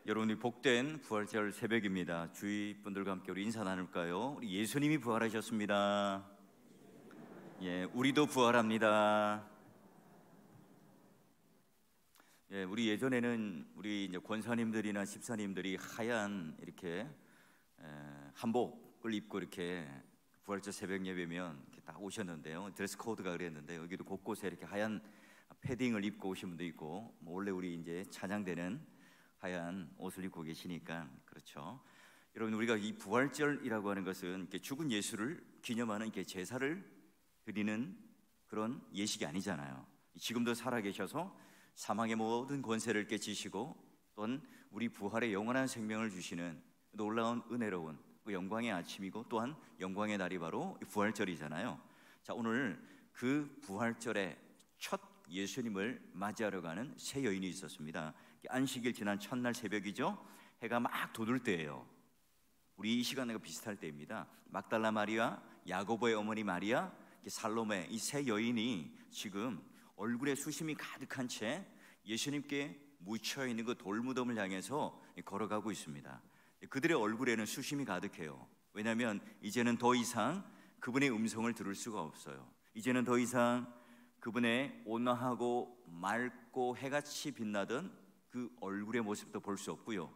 여러분이 복된 부활절 새벽입니다. 주위 분들과 함께 우리 인사 나눌까요? 우리 예수님이 부활하셨습니다. 예, 우리도 부활합니다. 예, 우리 예전에는 우리 이제 권사님들이나 집사님들이 하얀 이렇게 한복을 입고 이렇게 부활절 새벽 예배면 이렇게 딱 오셨는데요. 드레스 코드가 그랬는데 여기도 곳곳에 이렇게 하얀 패딩을 입고 오신 분도 있고, 원래 우리 이제 찬양대는 하얀 옷을 입고 계시니까 그렇죠. 여러분, 우리가 이 부활절이라고 하는 것은 이렇게 죽은 예수를 기념하는 이렇게 제사를 드리는 그런 예식이 아니잖아요. 지금도 살아계셔서 사망의 모든 권세를 깨치시고 또한 우리 부활의 영원한 생명을 주시는 놀라운 은혜로운 그 영광의 아침이고 또한 영광의 날이 바로 부활절이잖아요. 자, 오늘 그 부활절의 첫 예수님을 맞이하러 가는 세 여인이 있었습니다. 안식일 지난 첫날 새벽이죠. 해가 막 돋을 때예요. 우리 이 시간과 비슷할 때입니다. 막달라 마리아, 야고보의 어머니 마리아, 살로메, 이 세 여인이 지금 얼굴에 수심이 가득한 채 예수님께 묻혀 있는 그 돌무덤을 향해서 걸어가고 있습니다. 그들의 얼굴에는 수심이 가득해요. 왜냐하면 이제는 더 이상 그분의 음성을 들을 수가 없어요. 이제는 더 이상 그분의 온화하고 맑고 해같이 빛나던 그 얼굴의 모습도 볼 수 없고요.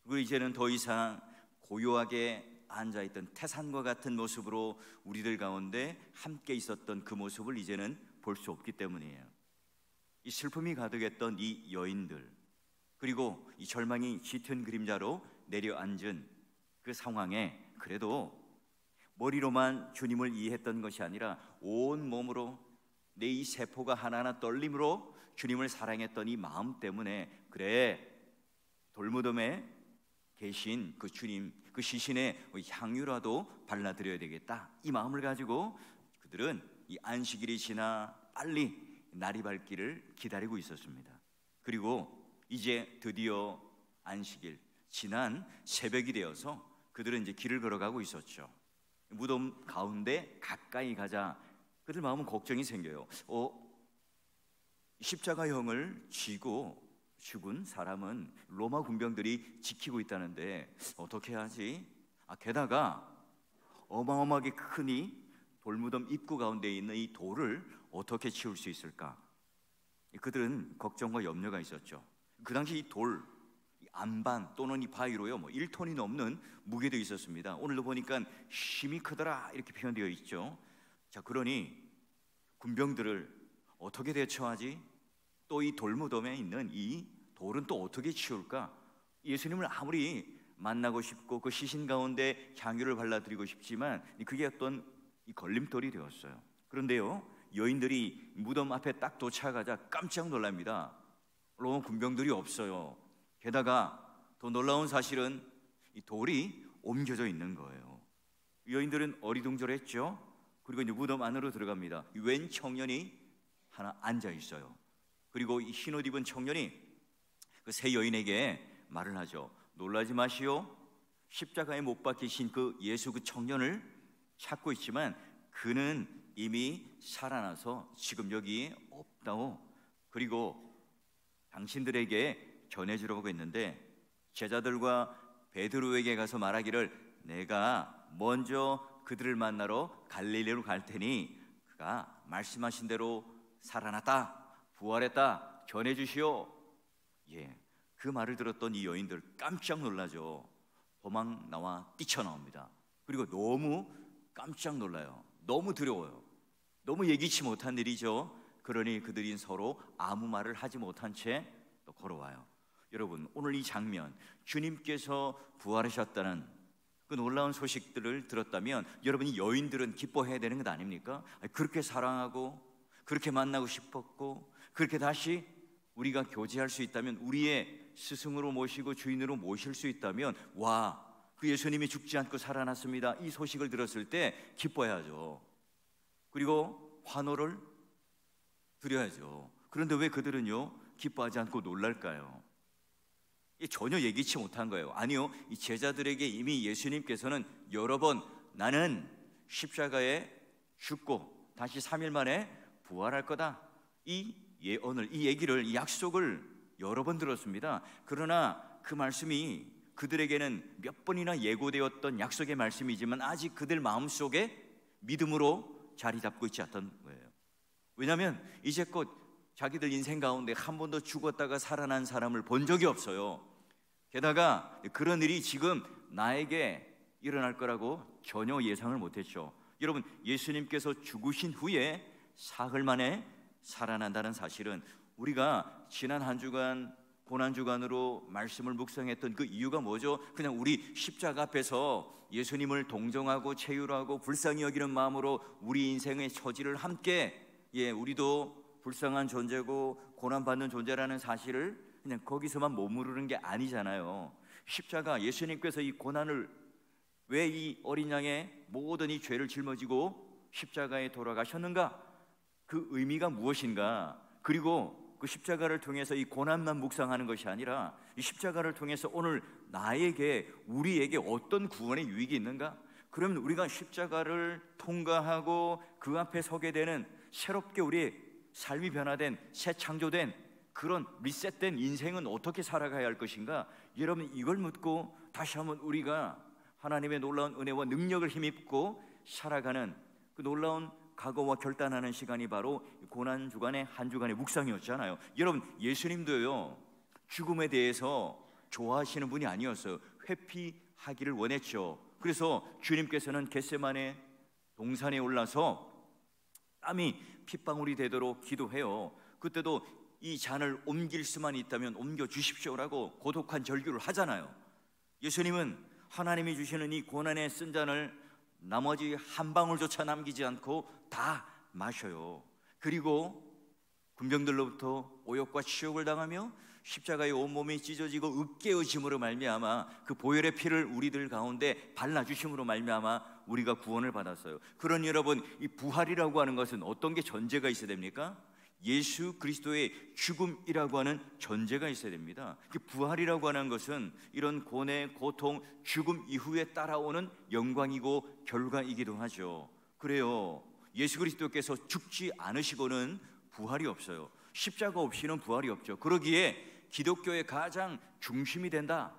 그리고 이제는 더 이상 고요하게 앉아있던 태산과 같은 모습으로 우리들 가운데 함께 있었던 그 모습을 이제는 볼 수 없기 때문이에요. 이 슬픔이 가득했던 이 여인들, 그리고 이 절망이 짙은 그림자로 내려앉은 그 상황에 그래도 머리로만 주님을 이해했던 것이 아니라 온 몸으로 내 이 세포가 하나하나 떨림으로 주님을 사랑했던 이 마음 때문에, 그래, 돌무덤에 계신 그 주님, 그 시신의 향유라도 발라드려야 되겠다, 이 마음을 가지고 그들은 이 안식일이 지나 빨리 날이 밝기를 기다리고 있었습니다. 그리고 이제 드디어 안식일 지난 새벽이 되어서 그들은 이제 길을 걸어가고 있었죠. 무덤 가운데 가까이 가자 그들 마음은 걱정이 생겨요. 십자가형을 쥐고 죽은 사람은 로마 군병들이 지키고 있다는데 어떻게 하지? 게다가 어마어마하게 큰 이 돌무덤 입구 가운데 있는 이 돌을 어떻게 치울 수 있을까? 그들은 걱정과 염려가 있었죠. 그 당시 이 돌, 이 안반 또는 이 바위로요 1톤이 넘는 무게도 있었습니다. 오늘도 보니까 힘이 크더라 이렇게 표현되어 있죠. 자, 그러니 군병들을 어떻게 대처하지? 또 이 돌무덤에 있는 이 돌은 또 어떻게 치울까? 예수님을 아무리 만나고 싶고 그 시신 가운데 향유를 발라드리고 싶지만 그게 어떤 이 걸림돌이 되었어요. 그런데요, 여인들이 무덤 앞에 딱 도착하자 깜짝 놀랍니다. 로마 군병들이 없어요. 게다가 더 놀라운 사실은 이 돌이 옮겨져 있는 거예요. 여인들은 어리둥절했죠. 그리고 이제 무덤 안으로 들어갑니다. 웬 청년이 하나 앉아 있어요. 그리고 이 흰옷 입은 청년이 그 세 여인에게 말을 하죠. 놀라지 마시오. 십자가에 못 박히신 그 예수 그 청년을 찾고 있지만 그는 이미 살아나서 지금 여기 없다오. 그리고 당신들에게 전해주려고 했는데 제자들과 베드로에게 가서 말하기를 내가 먼저 그들을 만나러 갈릴리로 갈 테니 그가 말씀하신 대로 살아났다, 부활했다 전해주시오. 예, 그 말을 들었던 이 여인들 깜짝 놀라죠. 도망 나와 뛰쳐나옵니다. 그리고 너무 깜짝 놀라요. 너무 두려워요. 너무 예기치 못한 일이죠. 그러니 그들이 서로 아무 말을 하지 못한 채 또 걸어와요. 여러분, 오늘 이 장면, 주님께서 부활하셨다는 그 놀라운 소식들을 들었다면 여러분이 여인들은 기뻐해야 되는 것 아닙니까? 그렇게 사랑하고 그렇게 만나고 싶었고 그렇게 다시 우리가 교제할 수 있다면, 우리의 스승으로 모시고 주인으로 모실 수 있다면, 와, 그 예수님이 죽지 않고 살아났습니다, 이 소식을 들었을 때 기뻐해야죠. 그리고 환호를 드려야죠. 그런데 왜 그들은요 기뻐하지 않고 놀랄까요? 전혀 예기치 못한 거예요. 아니요, 이 제자들에게 이미 예수님께서는 여러 번 나는 십자가에 죽고 다시 3일 만에 부활할 거다, 이 예언을, 이 얘기를, 이 약속을 여러 번 들었습니다. 그러나 그 말씀이 그들에게는 몇 번이나 예고되었던 약속의 말씀이지만 아직 그들 마음속에 믿음으로 자리 잡고 있지 않던 거예요. 왜냐하면 이제껏 자기들 인생 가운데 한 번도 죽었다가 살아난 사람을 본 적이 없어요. 게다가 그런 일이 지금 나에게 일어날 거라고 전혀 예상을 못했죠. 여러분, 예수님께서 죽으신 후에 사흘 만에 살아난다는 사실은 우리가 지난 한 주간 고난주간으로 말씀을 묵상했던 그 이유가 뭐죠? 그냥 우리 십자가 앞에서 예수님을 동정하고 체휼하고 불쌍히 여기는 마음으로 우리 인생의 처지를 함께 우리도 불쌍한 존재고 고난받는 존재라는 사실을 그냥 거기서만 머무르는 게 아니잖아요. 십자가, 예수님께서 이 고난을 왜 이 어린 양의 모든 이 죄를 짊어지고 십자가에 돌아가셨는가? 그 의미가 무엇인가? 그리고 그 십자가를 통해서 이 고난만 묵상하는 것이 아니라 이 십자가를 통해서 오늘 나에게, 우리에게 어떤 구원의 유익이 있는가? 그러면 우리가 십자가를 통과하고 그 앞에 서게 되는, 새롭게 우리의 삶이 변화된, 새 창조된 그런 리셋된 인생은 어떻게 살아가야 할 것인가? 여러분, 이걸 묻고 다시 한번 우리가 하나님의 놀라운 은혜와 능력을 힘입고 살아가는 그 놀라운 각오와 결단하는 시간이 바로 고난주간의 한 주간의 묵상이었잖아요. 여러분, 예수님도요, 죽음에 대해서 좋아하시는 분이 아니었어요. 회피하기를 원했죠. 그래서 주님께서는 겟세마네 동산에 올라서 땀이 핏방울이 되도록 기도해요. 그때도 이 잔을 옮길 수만 있다면 옮겨 주십시오라고 고독한 절규를 하잖아요. 예수님은 하나님이 주시는 이 고난의 쓴 잔을 나머지 한 방울조차 남기지 않고 다 마셔요. 그리고 군병들로부터 오역과 치욕을 당하며 십자가에 온몸이 찢어지고 으깨어짐으로 말미암아 그 보혈의 피를 우리들 가운데 발라주심으로 말미암아 우리가 구원을 받았어요. 그러니 여러분, 이 부활이라고 하는 것은 어떤 게 전제가 있어야 됩니까? 예수 그리스도의 죽음이라고 하는 전제가 있어야 됩니다. 부활이라고 하는 것은 이런 고뇌, 고통, 죽음 이후에 따라오는 영광이고 결과이기도 하죠. 그래요, 예수 그리스도께서 죽지 않으시고는 부활이 없어요. 십자가 없이는 부활이 없죠. 그러기에 기독교의 가장 중심이 된다,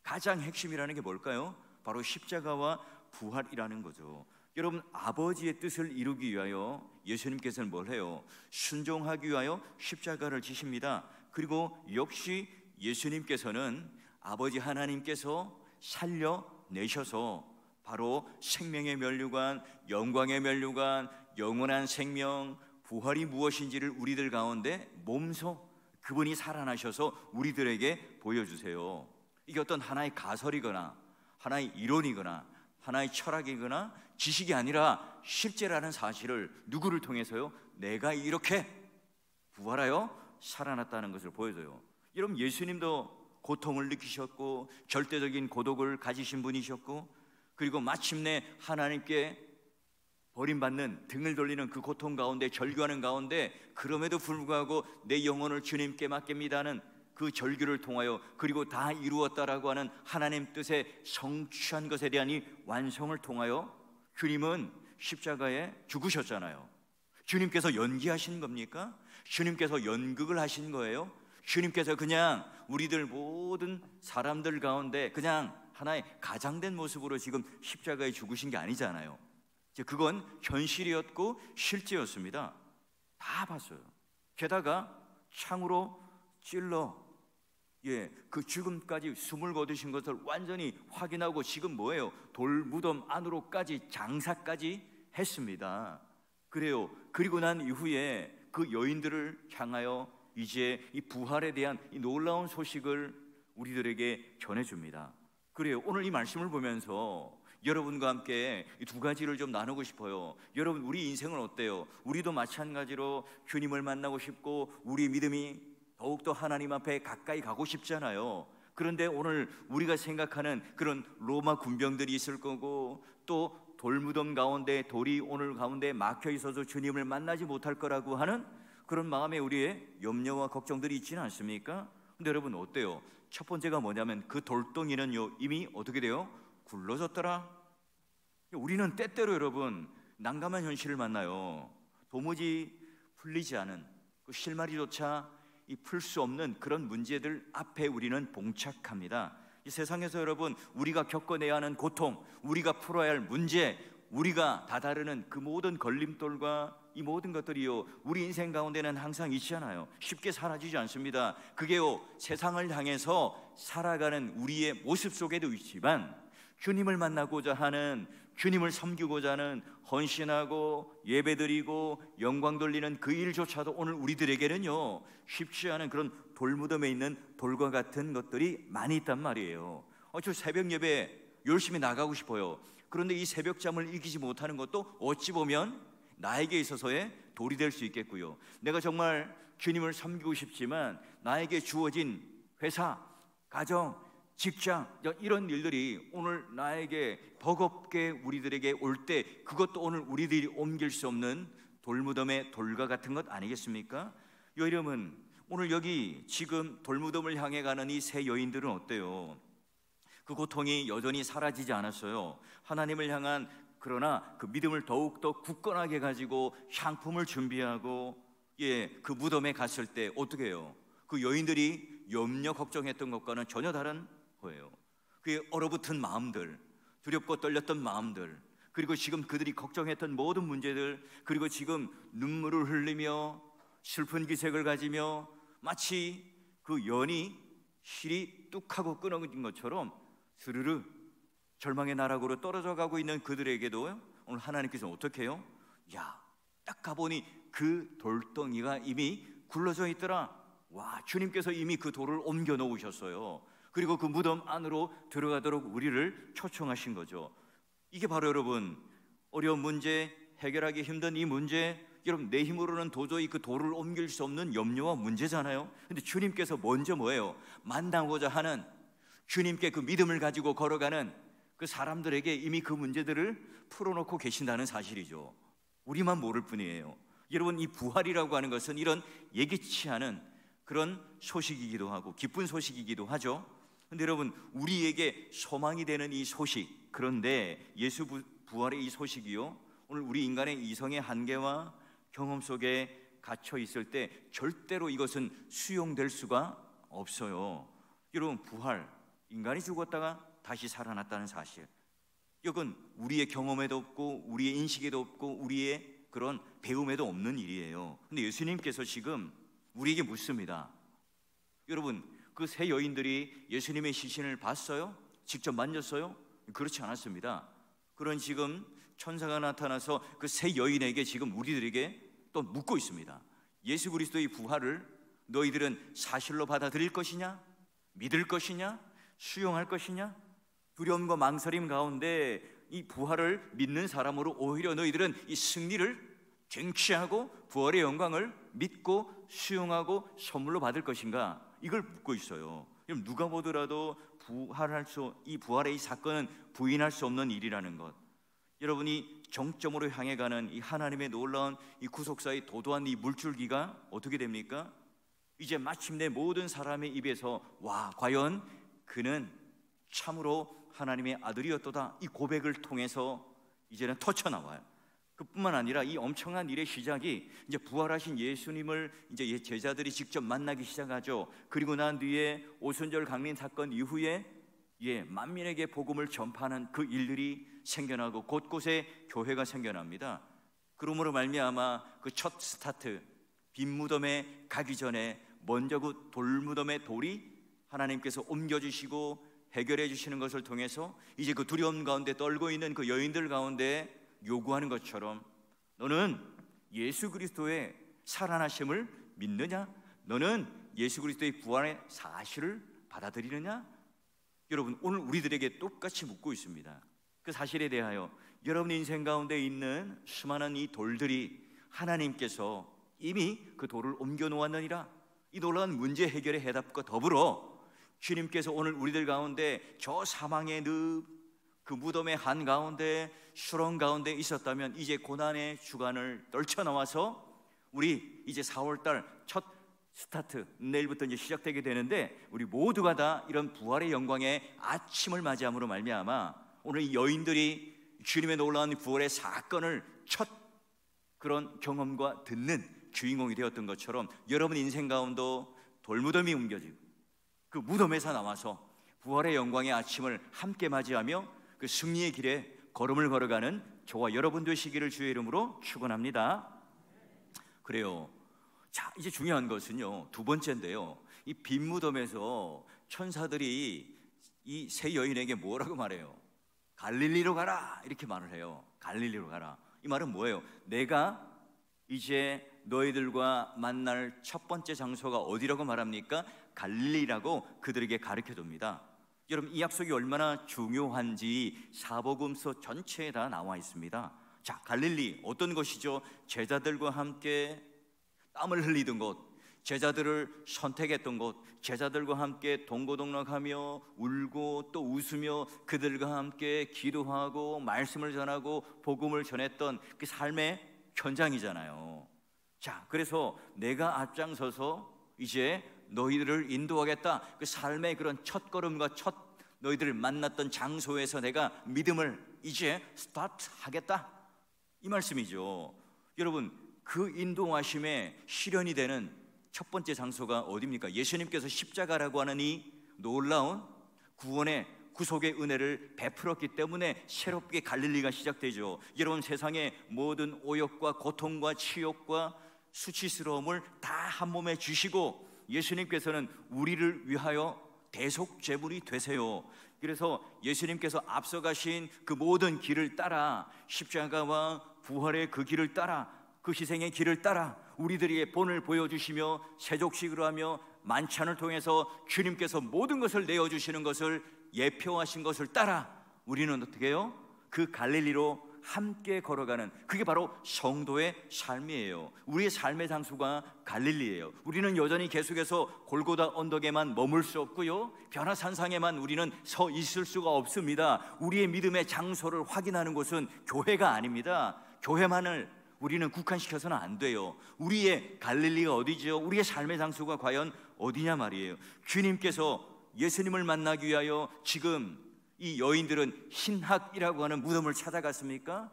가장 핵심이라는 게 뭘까요? 바로 십자가와 부활이라는 거죠. 여러분, 아버지의 뜻을 이루기 위하여 예수님께서는 뭘 해요? 순종하기 위하여 십자가를 지십니다. 그리고 역시 예수님께서는 아버지 하나님께서 살려내셔서 바로 생명의 면류관, 영광의 면류관, 영원한 생명, 부활이 무엇인지를 우리들 가운데 몸소 그분이 살아나셔서 우리들에게 보여주세요. 이게 어떤 하나의 가설이거나 하나의 이론이거나 하나의 철학이거나 지식이 아니라 실제라는 사실을 누구를 통해서요? 내가 이렇게 부활하여 살아났다는 것을 보여줘요. 여러분, 예수님도 고통을 느끼셨고 절대적인 고독을 가지신 분이셨고, 그리고 마침내 하나님께 버림받는, 등을 돌리는 그 고통 가운데 절규하는 가운데 그럼에도 불구하고 내 영혼을 주님께 맡깁니다는 그 절규를 통하여, 그리고 다 이루었다라고 하는 하나님 뜻의 성취한 것에 대한 이 완성을 통하여 주님은 십자가에 죽으셨잖아요. 주님께서 연기하신 겁니까? 주님께서 연극을 하신 거예요? 주님께서 그냥 우리들 모든 사람들 가운데 그냥 하나의 가장된 모습으로 지금 십자가에 죽으신 게 아니잖아요. 그건 현실이었고 실제였습니다. 다 봤어요. 게다가 창으로 찔러 그 죽음까지 숨을 거두신 것을 완전히 확인하고 지금 뭐예요? 돌무덤 안으로까지 장사까지 했습니다. 그래요. 그리고 난 이후에 그 여인들을 향하여 이제 이 부활에 대한 이 놀라운 소식을 우리들에게 전해줍니다. 그래요. 오늘 이 말씀을 보면서 여러분과 함께 이 두 가지를 좀 나누고 싶어요. 여러분, 우리 인생은 어때요? 우리도 마찬가지로 주님을 만나고 싶고 우리 믿음이 더욱더 하나님 앞에 가까이 가고 싶잖아요. 그런데 오늘 우리가 생각하는 그런 로마 군병들이 있을 거고, 또 돌무덤 가운데 돌이 오늘 가운데 막혀 있어서 주님을 만나지 못할 거라고 하는 그런 마음에 우리의 염려와 걱정들이 있지는 않습니까? 근데 여러분, 어때요? 첫 번째가 뭐냐면 그 돌덩이는요, 이미 어떻게 돼요? 굴러졌더라. 우리는 때때로 여러분 난감한 현실을 만나요. 도무지 풀리지 않은 그 실마리조차 이 풀 수 없는 그런 문제들 앞에 우리는 봉착합니다. 이 세상에서 여러분, 우리가 겪어내야 하는 고통, 우리가 풀어야 할 문제, 우리가 다다르는 그 모든 걸림돌과 이 모든 것들이요, 우리 인생 가운데는 항상 있잖아요. 쉽게 사라지지 않습니다. 그게요, 세상을 향해서 살아가는 우리의 모습 속에도 있지만, 주님을 만나고자 하는, 주님을 섬기고자 하는, 헌신하고 예배드리고 영광 돌리는 그 일조차도 오늘 우리들에게는요, 쉽지 않은 그런 돌무덤에 있는 돌과 같은 것들이 많이 있단 말이에요. 저 새벽 예배 열심히 나가고 싶어요. 그런데 이 새벽잠을 이기지 못하는 것도 어찌 보면 나에게 있어서의 돌이 될 수 있겠고요. 내가 정말 주님을 섬기고 싶지만 나에게 주어진 회사, 가정, 직장, 이런 일들이 오늘 나에게 버겁게 우리들에게 올 때, 그것도 오늘 우리들이 옮길 수 없는 돌무덤의 돌과 같은 것 아니겠습니까? 여러분, 오늘 여기 지금 돌무덤을 향해 가는 이 세 여인들은 어때요? 그 고통이 여전히 사라지지 않았어요. 하나님을 향한, 그러나 그 믿음을 더욱더 굳건하게 가지고 향품을 준비하고, 그 무덤에 갔을 때 어떻게 해요? 그 여인들이 염려 걱정했던 것과는 전혀 다른 거예요. 그 얼어붙은 마음들, 두렵고 떨렸던 마음들, 그리고 지금 그들이 걱정했던 모든 문제들, 그리고 지금 눈물을 흘리며 슬픈 기색을 가지며 마치 그 연이 실이 뚝 하고 끊어진 것처럼 스르르 절망의 나락으로 떨어져 가고 있는 그들에게도 오늘 하나님께서 어떻게 해요? 딱 가보니 그 돌덩이가 이미 굴러져 있더라. 와, 주님께서 이미 그 돌을 옮겨 놓으셨어요. 그리고 그 무덤 안으로 들어가도록 우리를 초청하신 거죠. 이게 바로 여러분, 어려운 문제, 해결하기 힘든 이 문제, 여러분 내 힘으로는 도저히 그 돌을 옮길 수 없는 염려와 문제잖아요. 근데 주님께서 먼저 뭐예요? 만나고자 하는, 주님께 그 믿음을 가지고 걸어가는 그 사람들에게 이미 그 문제들을 풀어놓고 계신다는 사실이죠. 우리만 모를 뿐이에요. 여러분, 이 부활이라고 하는 것은 이런 예기치 않은 그런 소식이기도 하고 기쁜 소식이기도 하죠. 근데 여러분, 우리에게 소망이 되는 이 소식, 그런데 예수 부활의 이 소식이요, 오늘 우리 인간의 이성의 한계와 경험 속에 갇혀 있을 때 절대로 이것은 수용될 수가 없어요. 여러분, 부활, 인간이 죽었다가 다시 살아났다는 사실, 이건 우리의 경험에도 없고 우리의 인식에도 없고 우리의 그런 배움에도 없는 일이에요. 근데 예수님께서 지금 우리에게 묻습니다. 여러분, 그 세 여인들이 예수님의 시신을 봤어요? 직접 만졌어요? 그렇지 않았습니다. 그런 지금 천사가 나타나서 그 세 여인에게 지금 우리들에게 또 묻고 있습니다. 예수 그리스도의 부활을 너희들은 사실로 받아들일 것이냐? 믿을 것이냐? 수용할 것이냐? 두려움과 망설임 가운데 이 부활을 믿는 사람으로 오히려 너희들은 이 승리를 쟁취하고 부활의 영광을 믿고 수용하고 선물로 받을 것인가? 이걸 묻고 있어요. 누가 보더라도 이 부활의 이 사건은 부인할 수 없는 일이라는 것, 여러분이 정점으로 향해 가는 이 하나님의 놀라운 이 구속사의 도도한 이 물줄기가 어떻게 됩니까? 이제 마침내 모든 사람의 입에서 와, 과연 그는 참으로 하나님의 아들이었도다, 이 고백을 통해서 이제는 터쳐나와요. 그뿐만 아니라 이 엄청난 일의 시작이 이제 부활하신 예수님을 이제 제자들이 직접 만나기 시작하죠. 그리고 난 뒤에 오순절 강림 사건 이후에 만민에게 복음을 전파하는 그 일들이 생겨나고 곳곳에 교회가 생겨납니다. 그러므로 말미암아 그 첫 스타트, 빈 무덤에 가기 전에 먼저 그 돌무덤의 돌이 하나님께서 옮겨주시고 해결해 주시는 것을 통해서 이제 그 두려움 가운데 떨고 있는 그 여인들 가운데 요구하는 것처럼, 너는 예수 그리스도의 살아나심을 믿느냐? 너는 예수 그리스도의 부활의 사실을 받아들이느냐? 여러분, 오늘 우리들에게 똑같이 묻고 있습니다. 그 사실에 대하여 여러분 인생 가운데 있는 수많은 이 돌들이 하나님께서 이미 그 돌을 옮겨 놓았느니라. 이 놀라운 문제 해결의 해답과 더불어 주님께서 오늘 우리들 가운데 저 사망의 늪, 그 무덤의 한가운데 수렁 가운데 있었다면 이제 고난의 주간을 떨쳐나와서 우리 이제 4월달 첫 스타트, 내일부터 이제 시작되게 되는데 우리 모두가 다 이런 부활의 영광의 아침을 맞이함으로 말미암아 오늘 이 여인들이 주님의 놀라운 부활의 사건을 첫 그런 경험과 듣는 주인공이 되었던 것처럼 여러분 인생 가운데 돌무덤이 옮겨지고 그 무덤에서 나와서 부활의 영광의 아침을 함께 맞이하며 그 승리의 길에 걸음을 걸어가는 저와 여러분 되시기를 주의 이름으로 축원합니다. 그래요. 자, 이제 중요한 것은요, 두 번째인데요, 이 빈 무덤에서 천사들이 이 세 여인에게 뭐라고 말해요? 갈릴리로 가라, 이렇게 말을 해요. 갈릴리로 가라. 이 말은 뭐예요? 내가 이제 너희들과 만날 첫 번째 장소가 어디라고 말합니까? 갈릴리라고 그들에게 가르쳐 줍니다. 여러분, 이 약속이 얼마나 중요한지 사복음서 전체에 다 나와 있습니다. 자, 갈릴리 어떤 것이죠? 제자들과 함께 땀을 흘리던 곳, 제자들을 선택했던 곳, 제자들과 함께 동고동락하며 울고 또 웃으며 그들과 함께 기도하고 말씀을 전하고 복음을 전했던 그 삶의 현장이잖아요. 자, 그래서 내가 앞장서서 이제 너희들을 인도하겠다. 그 삶의 그런 첫걸음과 첫 너희들을 만났던 장소에서 내가 믿음을 이제 스타트하겠다, 이 말씀이죠. 여러분, 그 인도하심의 실현이 되는 첫 번째 장소가 어디입니까? 예수님께서 십자가라고 하는 이 놀라운 구원의 구속의 은혜를 베풀었기 때문에 새롭게 갈릴리가 시작되죠. 여러분, 세상의 모든 오역과 고통과 치욕과 수치스러움을 다 한 몸에 주시고 예수님께서는 우리를 위하여 대속제물이 되세요. 그래서 예수님께서 앞서가신 그 모든 길을 따라, 십자가와 부활의 그 길을 따라, 그 희생의 길을 따라 우리들에게 본을 보여주시며 세족식으로 하며 만찬을 통해서 주님께서 모든 것을 내어주시는 것을 예표하신 것을 따라 우리는 어떻게 해요? 그 갈릴리로 함께 걸어가는, 그게 바로 성도의 삶이에요. 우리의 삶의 장소가 갈릴리예요. 우리는 여전히 계속해서 골고다 언덕에만 머물 수 없고요, 변화산상에만 우리는 서 있을 수가 없습니다. 우리의 믿음의 장소를 확인하는 곳은 교회가 아닙니다. 교회만을 우리는 국한시켜서는 안 돼요. 우리의 갈릴리가 어디죠? 우리의 삶의 장소가 과연 어디냐 말이에요. 주님께서 예수님을 만나기 위하여 지금 이 여인들은 흰학이라고 하는 무덤을 찾아갔습니까?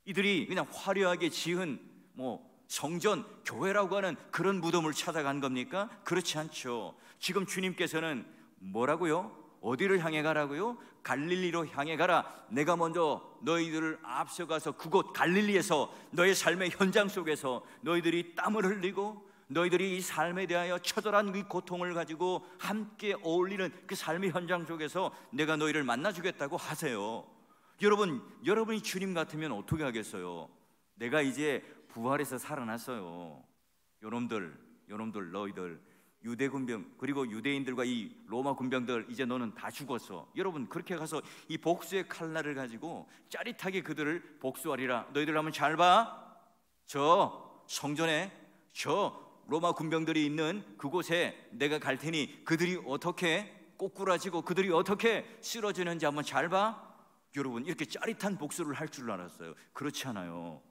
이들이 그냥 화려하게 지은 성전, 교회라고 하는 그런 무덤을 찾아간 겁니까? 그렇지 않죠. 지금 주님께서는 뭐라고요? 어디를 향해 가라고요? 갈릴리로 향해 가라. 내가 먼저 너희들을 앞서가서 그곳 갈릴리에서 너의 삶의 현장 속에서 너희들이 땀을 흘리고 너희들이 이 삶에 대하여 처절한 그 고통을 가지고 함께 어울리는 그 삶의 현장 속에서 내가 너희를 만나주겠다고 하세요. 여러분이 주님 같으면 어떻게 하겠어요? 내가 이제 부활해서 살아났어요. 여러분들 너희들 유대 군병 그리고 유대인들과 이 로마 군병들, 이제 너는 다 죽었어. 여러분, 그렇게 가서 이 복수의 칼날을 가지고 짜릿하게 그들을 복수하리라. 너희들 한번 잘 봐. 저 성전에 저 로마 군병들이 있는 그곳에 내가 갈 테니 그들이 어떻게 꼬꾸라지고 그들이 어떻게 쓰러지는지 한번 잘 봐. 여러분, 이렇게 짜릿한 복수를 할 줄 알았어요. 그렇지 않아요.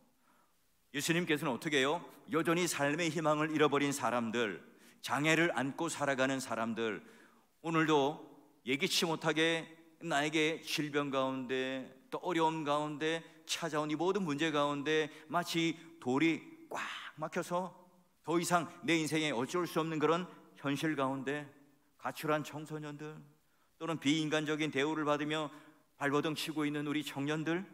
예수님께서는 어떻게 해요? 여전히 삶의 희망을 잃어버린 사람들, 장애를 안고 살아가는 사람들, 오늘도 예기치 못하게 나에게 질병 가운데 또 어려움 가운데 찾아온 이 모든 문제 가운데 마치 돌이 꽉 막혀서 더 이상 내 인생에 어쩔 수 없는 그런 현실 가운데 가출한 청소년들, 또는 비인간적인 대우를 받으며 발버둥 치고 있는 우리 청년들,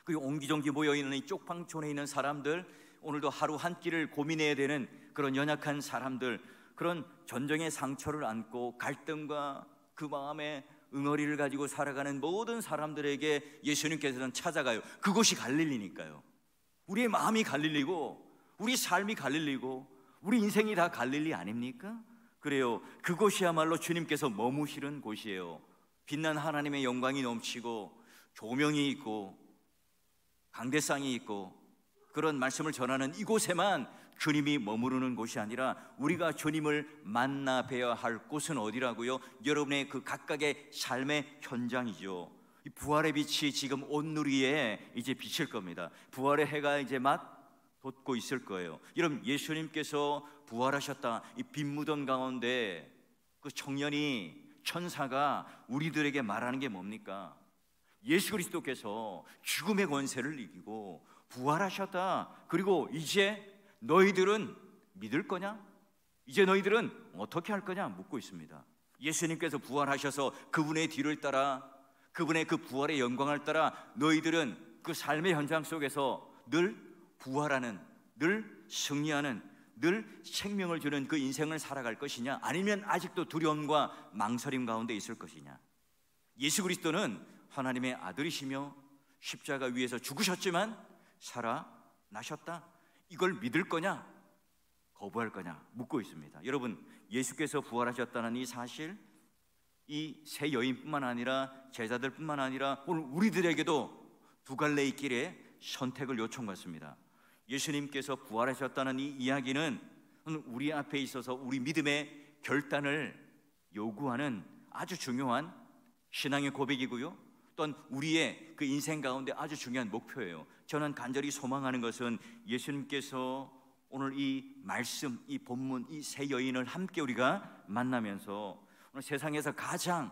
그리고 옹기종기 모여있는 이 쪽방촌에 있는 사람들, 오늘도 하루 한 끼를 고민해야 되는 그런 연약한 사람들, 그런 전쟁의 상처를 안고 갈등과 그 마음의 응어리를 가지고 살아가는 모든 사람들에게 예수님께서는 찾아가요. 그곳이 갈릴리니까요. 우리의 마음이 갈릴리고 우리 삶이 갈릴리고 우리 인생이 다 갈릴리 아닙니까? 그래요. 그곳이야말로 주님께서 머무시는 곳이에요. 빛난 하나님의 영광이 넘치고 조명이 있고 강대상이 있고 그런 말씀을 전하는 이곳에만 주님이 머무르는 곳이 아니라 우리가 주님을 만나 뵈어야 할 곳은 어디라고요? 여러분의 그 각각의 삶의 현장이죠. 이 부활의 빛이 지금 온 누리에 이제 비칠 겁니다. 부활의 해가 이제 막 돋고 있을 거예요. 여러분, 예수님께서 부활하셨다. 이 빈 무덤 가운데 그 청년이, 천사가 우리들에게 말하는 게 뭡니까? 예수 그리스도께서 죽음의 권세를 이기고 부활하셨다. 그리고 이제 너희들은 믿을 거냐? 이제 너희들은 어떻게 할 거냐 묻고 있습니다. 예수님께서 부활하셔서 그분의 뒤를 따라, 그분의 그 부활의 영광을 따라 너희들은 그 삶의 현장 속에서 늘 부활하는, 늘 승리하는, 늘 생명을 주는 그 인생을 살아갈 것이냐, 아니면 아직도 두려움과 망설임 가운데 있을 것이냐. 예수 그리스도는 하나님의 아들이시며 십자가 위에서 죽으셨지만 살아나셨다. 이걸 믿을 거냐, 거부할 거냐 묻고 있습니다. 여러분, 예수께서 부활하셨다는 이 사실, 이 세 여인뿐만 아니라 제자들뿐만 아니라 오늘 우리들에게도 두 갈래의 길에 선택을 요청받습니다. 예수님께서 부활하셨다는 이 이야기는 우리 앞에 있어서 우리 믿음의 결단을 요구하는 아주 중요한 신앙의 고백이고요, 또한 우리의 그 인생 가운데 아주 중요한 목표예요. 저는 간절히 소망하는 것은 예수님께서 오늘 이 말씀, 이 본문, 이 세 여인을 함께 우리가 만나면서 오늘 세상에서 가장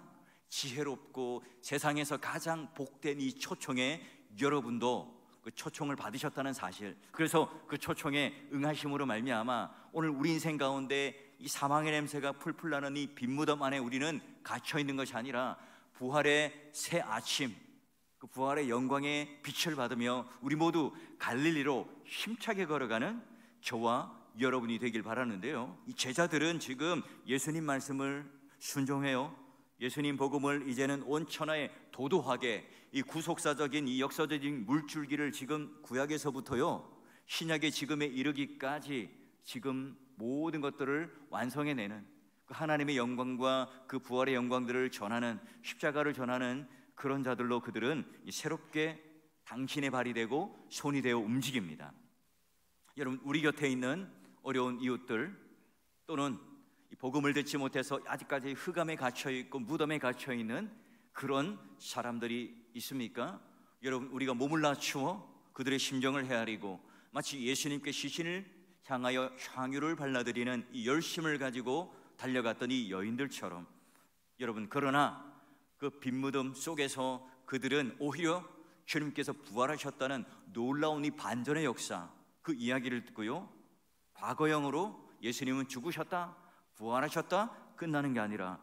지혜롭고 세상에서 가장 복된 이 초청에 여러분도 그 초청을 받으셨다는 사실, 그래서 그 초청에 응하심으로 말미암아 오늘 우리 인생 가운데 이 사망의 냄새가 풀풀 나는 이 빈무덤 안에 우리는 갇혀 있는 것이 아니라 부활의 새 아침, 그 부활의 영광의 빛을 받으며 우리 모두 갈릴리로 힘차게 걸어가는 저와 여러분이 되길 바라는데요, 이 제자들은 지금 예수님 말씀을 순종해요. 예수님 복음을 이제는 온 천하에 도도하게, 이 구속사적인 이 역사적인 물줄기를 지금 구약에서부터요 신약의 지금에 이르기까지 지금 모든 것들을 완성해내는 그 하나님의 영광과 그 부활의 영광들을 전하는, 십자가를 전하는 그런 자들로 그들은 새롭게 당신의 발이 되고 손이 되어 움직입니다. 여러분, 우리 곁에 있는 어려운 이웃들, 또는 복음을 듣지 못해서 아직까지 흑암에 갇혀있고 무덤에 갇혀있는 그런 사람들이 있습니까? 여러분, 우리가 몸을 낮추어 그들의 심정을 헤아리고 마치 예수님께 시신을 향하여 향유를 발라드리는 이 열심을 가지고 달려갔던 이 여인들처럼, 여러분, 그러나 그 빈무덤 속에서 그들은 오히려 주님께서 부활하셨다는 놀라운 이 반전의 역사, 그 이야기를 듣고요, 과거형으로 예수님은 죽으셨다, 부활하셨다 끝나는 게 아니라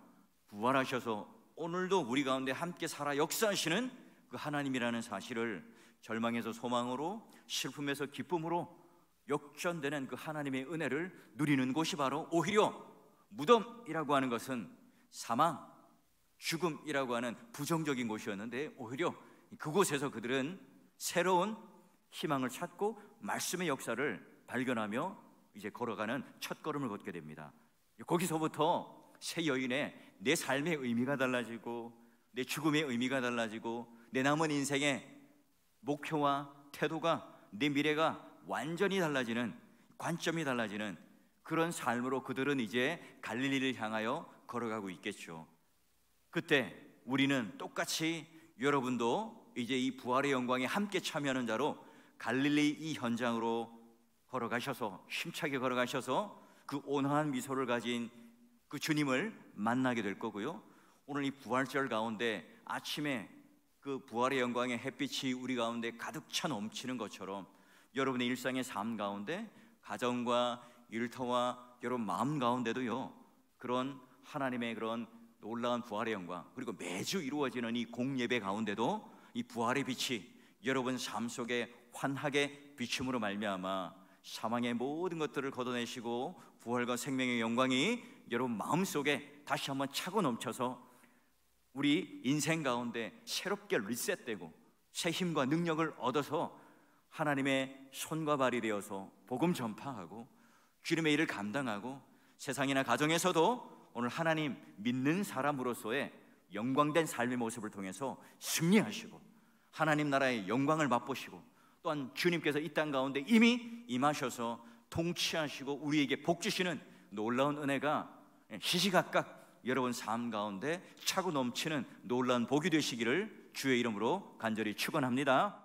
부활하셔서 오늘도 우리 가운데 함께 살아 역사하시는 그 하나님이라는 사실을 절망에서 소망으로, 슬픔에서 기쁨으로 역전되는 그 하나님의 은혜를 누리는 곳이 바로 오히려 무덤이라고 하는 것은 사망, 죽음이라고 하는 부정적인 곳이었는데 오히려 그곳에서 그들은 새로운 희망을 찾고 말씀의 역사를 발견하며 이제 걸어가는 첫걸음을 걷게 됩니다. 거기서부터 새 여인의 내 삶의 의미가 달라지고, 내 죽음의 의미가 달라지고, 내 남은 인생의 목표와 태도가, 내 미래가 완전히 달라지는, 관점이 달라지는 그런 삶으로 그들은 이제 갈릴리를 향하여 걸어가고 있겠죠. 그때 우리는 똑같이, 여러분도 이제 이 부활의 영광에 함께 참여하는 자로 갈릴리 이 현장으로 걸어가셔서, 힘차게 걸어가셔서 그 온화한 미소를 가진 그 주님을 만나게 될 거고요, 오늘 이 부활절 가운데 아침에 그 부활의 영광의 햇빛이 우리 가운데 가득 차 넘치는 것처럼 여러분의 일상의 삶 가운데, 가정과 일터와 여러분 마음 가운데도요, 그런 하나님의 그런 놀라운 부활의 영광, 그리고 매주 이루어지는 이 공예배 가운데도 이 부활의 빛이 여러분 삶 속에 환하게 비춤으로 말미암아 사망의 모든 것들을 걷어내시고 부활과 생명의 영광이 여러분 마음속에 다시 한번 차고 넘쳐서 우리 인생 가운데 새롭게 리셋되고 새 힘과 능력을 얻어서 하나님의 손과 발이 되어서 복음 전파하고 주님의 일을 감당하고 세상이나 가정에서도 오늘 하나님 믿는 사람으로서의 영광된 삶의 모습을 통해서 승리하시고 하나님 나라의 영광을 맛보시고, 또한 주님께서 이 땅 가운데 이미 임하셔서 통치하시고 우리에게 복 주시는 놀라운 은혜가 시시각각 여러분 삶 가운데 차고 넘치는 놀라운 복이 되시기를 주의 이름으로 간절히 축원합니다.